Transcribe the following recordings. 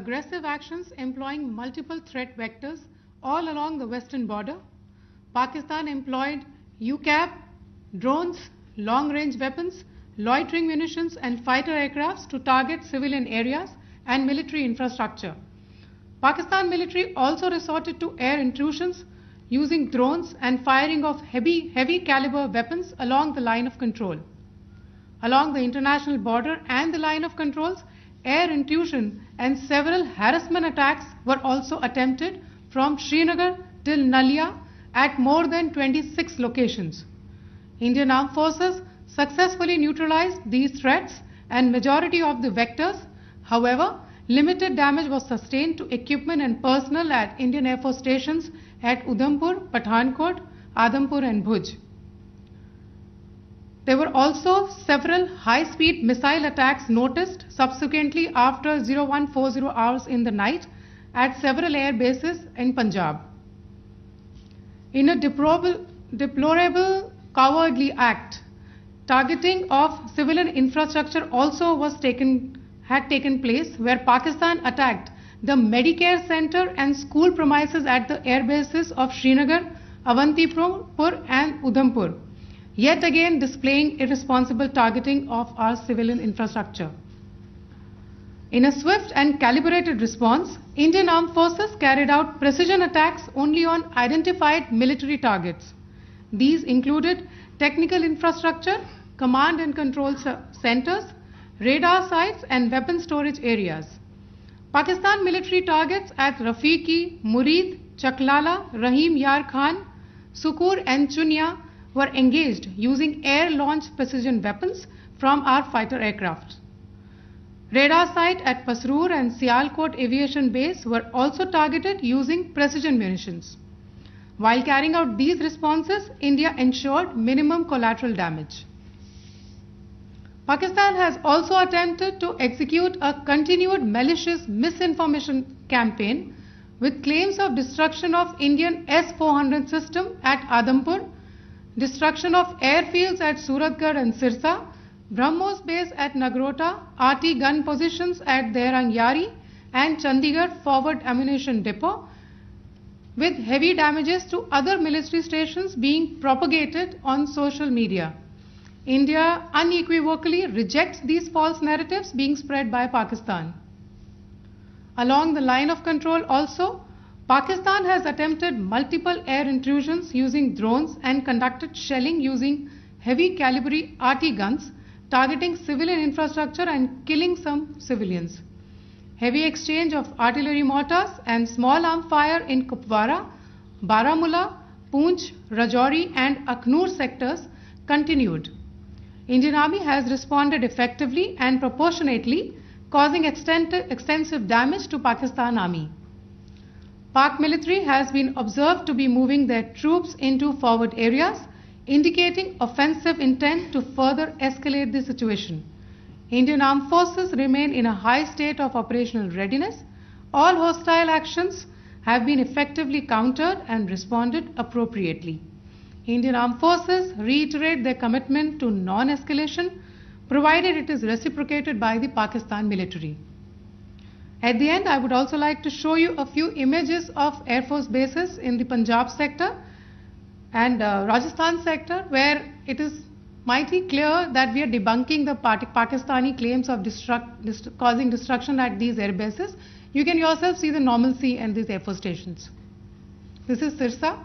aggressive actions employing multiple threat vectors all along the western border. Pakistan employed UCAV, drones, long-range weapons, loitering munitions and fighter aircrafts to target civilian areas and military infrastructure. Pakistan military also resorted to air intrusions using drones and firing of heavy caliber weapons along the line of control. Along the international border and the line of controls, air intrusion and several harassment attacks were also attempted from Srinagar till Nalia at more than 26 locations. Indian Armed Forces successfully neutralized these threats and majority of the vectors. However, limited damage was sustained to equipment and personnel at Indian Air Force stations at Udhampur, Pathankot, Adhampur and Bhuj. There were also several high-speed missile attacks noticed subsequently after 0140 hours in the night at several air bases in Punjab. In a deplorable cowardly act, targeting of civilian infrastructure also had taken place, where Pakistan attacked the Medicare center and school premises at the air bases of Srinagar, Avantipur and Udhampur, yet again displaying irresponsible targeting of our civilian infrastructure. In a swift and calibrated response, Indian Armed Forces carried out precision attacks only on identified military targets. These included technical infrastructure, command and control centers, radar sites and weapon storage areas. Pakistan military targets at Rafiqi, Murid, Chaklala, Rahim Yar Khan, Sukur and Chunya were engaged using air-launched precision weapons from our fighter aircraft. Radar site at Pasroor and Sialkot Aviation Base were also targeted using precision munitions. While carrying out these responses, India ensured minimum collateral damage. Pakistan has also attempted to execute a continued malicious misinformation campaign with claims of destruction of Indian S-400 system at Adhampur, destruction of airfields at Suratgarh and Sirsa, BrahMos base at Nagrota, RT gun positions at Derang Yari and Chandigarh forward ammunition depot, with heavy damages to other military stations being propagated on social media. India unequivocally rejects these false narratives being spread by Pakistan. Along the line of control also, Pakistan has attempted multiple air intrusions using drones and conducted shelling using heavy caliber RT guns, targeting civilian infrastructure and killing some civilians. Heavy exchange of artillery mortars and small arm fire in Kupwara, Baramulla, Poonch, Rajouri and Akhnur sectors continued. Indian Army has responded effectively and proportionately, causing extensive damage to Pakistan Army. Pak military has been observed to be moving their troops into forward areas, indicating offensive intent to further escalate the situation. Indian Armed Forces remain in a high state of operational readiness. All hostile actions have been effectively countered and responded appropriately. Indian Armed Forces reiterate their commitment to non-escalation, provided it is reciprocated by the Pakistan military. At the end, I would also like to show you a few images of Air Force bases in the Punjab sector and Rajasthan sector, where it is mighty clear that we are debunking the Pakistani claims of causing destruction at these air bases. You can yourself see the normalcy in these Air Force stations. This is Sirsa,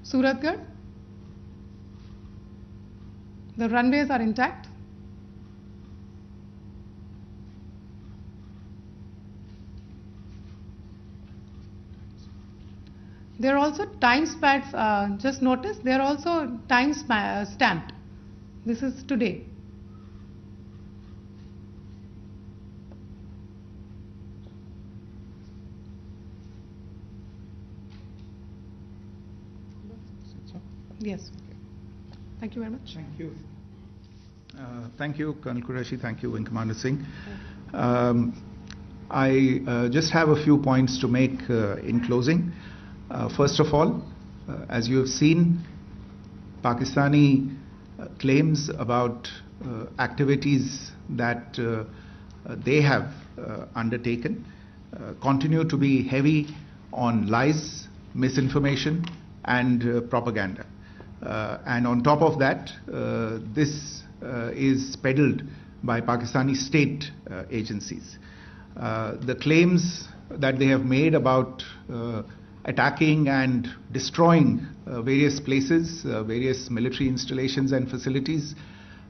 Suratgarh. The runways are intact. There are also time stamps, just notice, they are also time stamped. This is today. Yes. Thank you very much. Thank you. Thank you, Colonel Qureshi. Thank you, Wing Commander Singh. I just have a few points to make in closing. First of all, as you have seen, Pakistani claims about activities that they have undertaken continue to be heavy on lies, misinformation, and propaganda. And on top of that, this is peddled by Pakistani state agencies. The claims that they have made about attacking and destroying various places, various military installations and facilities,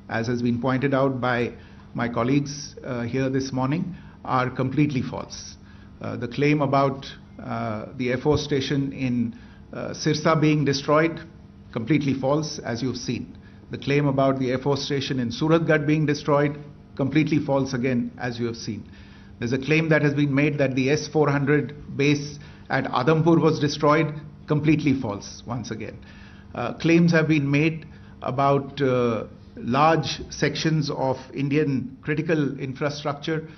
as has been pointed out by my colleagues here this morning, are completely false. The claim about the Air Force station in Sirsa being destroyed, completely false, as you've seen. The claim about the Air Force station in Suratgarh being destroyed, completely false again, as you have seen. There's a claim that has been made that the S-400 base at Adampur was destroyed, completely false once again. Claims have been made about large sections of Indian critical infrastructure,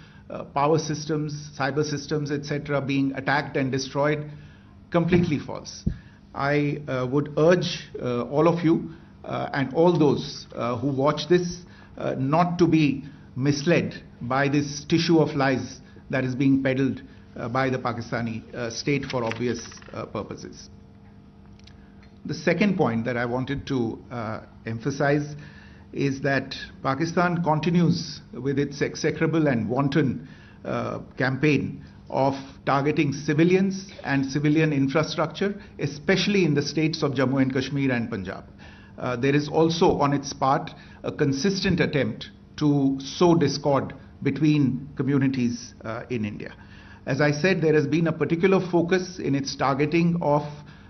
power systems, cyber systems, etc. being attacked and destroyed, completely false. I would urge all of you and all those who watch this not to be misled by this tissue of lies that is being peddled by the Pakistani state for obvious purposes. The second point that I wanted to emphasize is that Pakistan continues with its execrable and wanton campaign of targeting civilians and civilian infrastructure, especially in the states of Jammu and Kashmir and Punjab. There is also on its part a consistent attempt to sow discord between communities in India. As I said, there has been a particular focus in its targeting of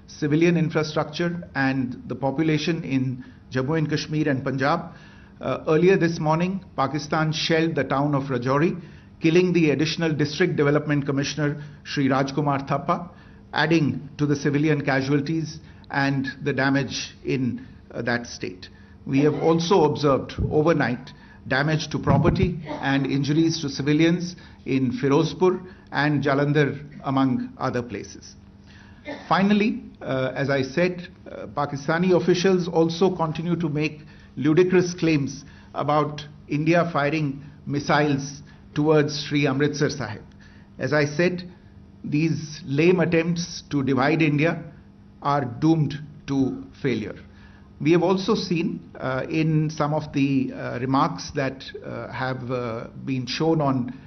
civilian infrastructure and the population in Jammu and Kashmir and Punjab. Earlier this morning, Pakistan shelled the town of Rajouri, killing the additional District Development Commissioner Shri Rajkumar Thappa, adding to the civilian casualties and the damage in that state. We have also observed overnight damage to property and injuries to civilians in Firozpur and Jalandhar, among other places. Finally, as I said, Pakistani officials also continue to make ludicrous claims about India firing missiles towards Sri Amritsar Sahib. As I said, these lame attempts to divide India are doomed to failure. We have also seen in some of the remarks that have been shown on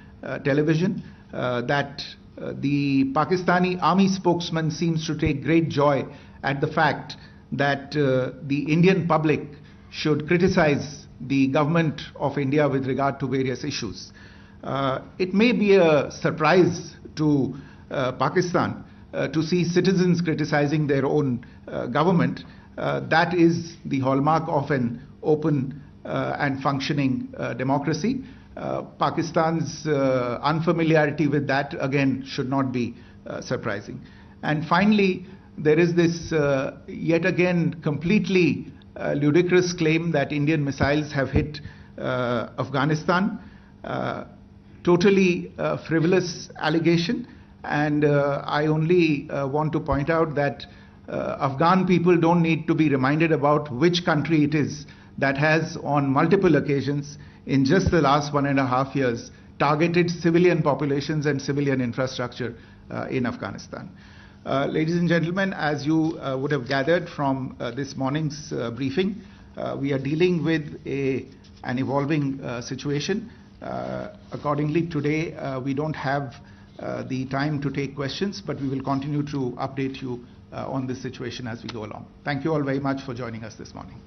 television that the Pakistani army spokesman seems to take great joy at the fact that the Indian public should criticize the government of India with regard to various issues. It may be a surprise to Pakistan to see citizens criticizing their own government. That is the hallmark of an open and functioning democracy. Pakistan's unfamiliarity with that, again, should not be surprising. And finally, there is this yet again completely ludicrous claim that Indian missiles have hit Afghanistan. Totally frivolous allegation, and I only want to point out that Afghan people don't need to be reminded about which country it is that has on multiple occasions in just the last 1.5 years targeted civilian populations and civilian infrastructure in Afghanistan. Ladies and gentlemen, as you would have gathered from this morning's briefing, we are dealing with an evolving situation. Accordingly, today we don't have the time to take questions, but we will continue to update you on this situation as we go along. Thank you all very much for joining us this morning.